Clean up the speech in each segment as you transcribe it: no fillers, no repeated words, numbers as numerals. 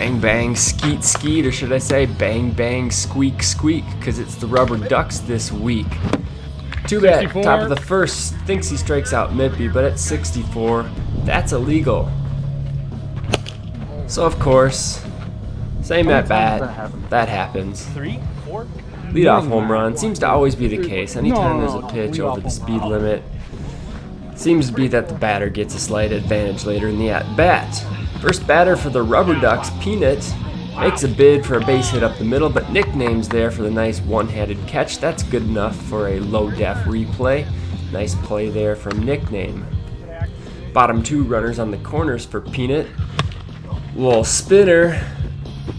bang bang skeet skeet, or should I say bang bang squeak squeak, because it's the Rubberducks this week. Too bad, top of the first, thinks he strikes out Mippy, but at 64, that's illegal. So of course, same at bat, that happens. 3, 4? Leadoff home run seems to always be the case. Anytime there's a pitch over the speed limit, seems to be that the batter gets a slight advantage later in the at-bat. First batter for the Rubberducks, Peanut, makes a bid for a base hit up the middle, but Nickname's there for the nice one-handed catch. That's good enough for a low-def replay. Nice play there from Nickname. Bottom two runners on the corners for Peanut. Little spinner.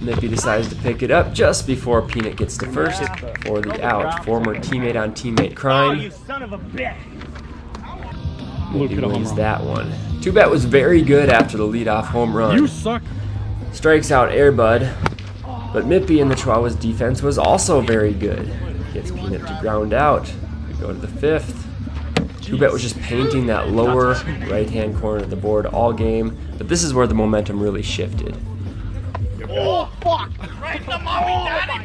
Mippy decides to pick it up just before Peanut gets to first for the out. Former teammate on teammate crime. You son of a bitch! Mippy wins that one. Two-Bet was very good after the leadoff home run. You suck! Strikes out Airbud, but Mippy in the Chihuahuas defense was also very good. Gets Peanut to ground out. We go to the fifth. Two-Bet was just painting that lower right-hand corner of the board all game, but this is where the momentum really shifted. Oh, fuck! Right to mommy, daddy,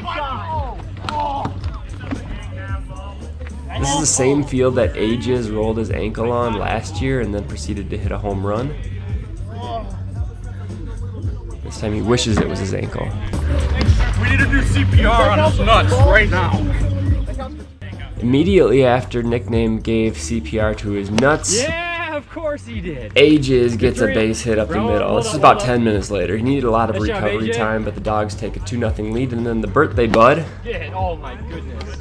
This is the same field that Ages rolled his ankle on last year and then proceeded to hit a home run. This time he wishes it was his ankle. We need to do CPR on his nuts right now. Immediately after Nickname gave CPR to his nuts, Yeah, of course he did. Ages gets a base hit up the middle. This is about 10 minutes later. He needed a lot of Nice job, recovery AJ. time, but the Dogs take a 2-0 lead, and then the birthday bud Get, oh my goodness.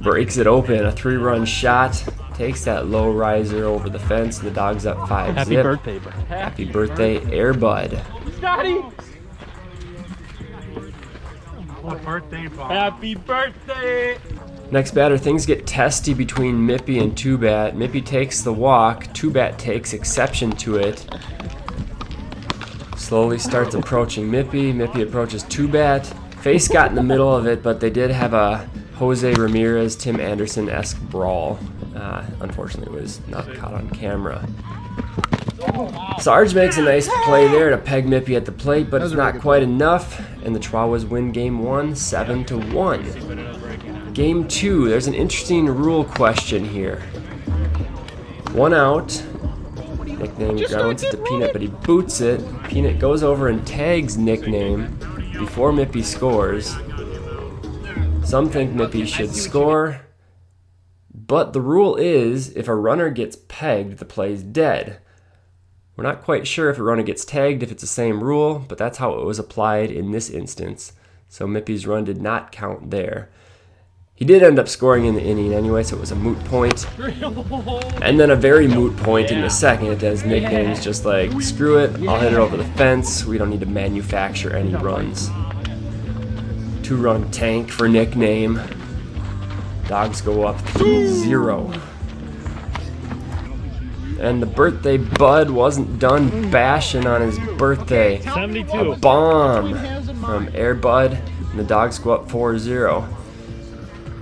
breaks it open. A 3-run shot takes that low riser over the fence, and the Dogs up 5-zip. Happy birthday, bro. Happy birthday, Airbud. Scotty! Birthday, Bob. Happy birthday! Next batter, things get testy between Mippy and Two-Bat. Mippy takes the walk. Two-Bat takes exception to it. Slowly starts approaching Mippy. Mippy approaches Two-Bat. Face got in the middle of it, but they did have a Jose Ramirez, Tim Anderson-esque brawl. Unfortunately, it was not caught on camera. Sarge makes a nice play there to peg Mippy at the plate, but it's not quite enough, and the Chihuahuas win Game 1, 7-1. Game 2, there's an interesting rule question here. 1 out. Nickname grounds it to Peanut, but he boots it. Peanut goes over and tags Nickname before Mippy scores. Some think Mippy should score, but the rule is if a runner gets pegged, the play's dead. We're not quite sure if a runner gets tagged if it's the same rule, but that's how it was applied in this instance. So Mippy's run did not count there. He did end up scoring in the inning anyway, so it was a moot point. And then a very moot point in the second, as Nickname's just like, screw it, I'll hit it over the fence. We don't need to manufacture any runs. 2-run tank for Nickname. Dogs go up 3-0. And the birthday bud wasn't done bashing on his birthday. 72. A bomb from Airbud, and the Dogs go up 4-0.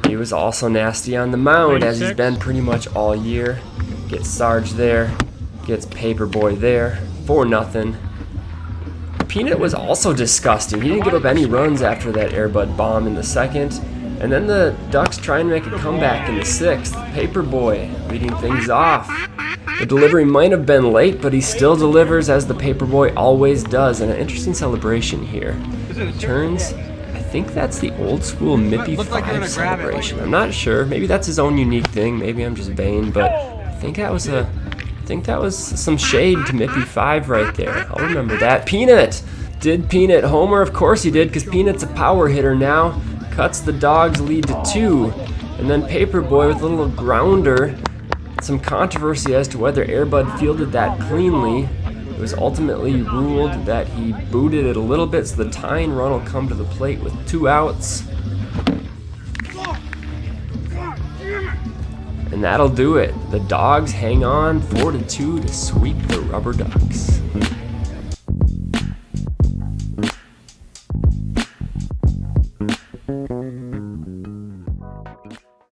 He was also nasty on the mound, as he's been pretty much all year. Gets Sarge there, gets Paperboy there, 4-0. Peanut was also disgusting. He didn't give up any runs after that Airbud bomb in the second. And then the Ducks try and make a comeback in the sixth. Paperboy leading things off. The delivery might have been late, but he still delivers as the Paperboy always does. And an interesting celebration here. Turns, I think that's the old school Mippy 5 celebration. I'm not sure. Maybe that's his own unique thing. Maybe I'm just vain, but I think that was some shade to Mippy 5 right there. I'll remember that. Peanut! Did Peanut homer? Of course he did, because Peanut's a power hitter now. Cuts the Dogs' lead to 2. And then Paperboy with a little grounder. Some controversy as to whether Airbud fielded that cleanly. It was ultimately ruled that he booted it a little bit, so the tying run will come to the plate with 2 outs. And that'll do it. The Dogs hang on 4-2 to sweep the Rubberducks.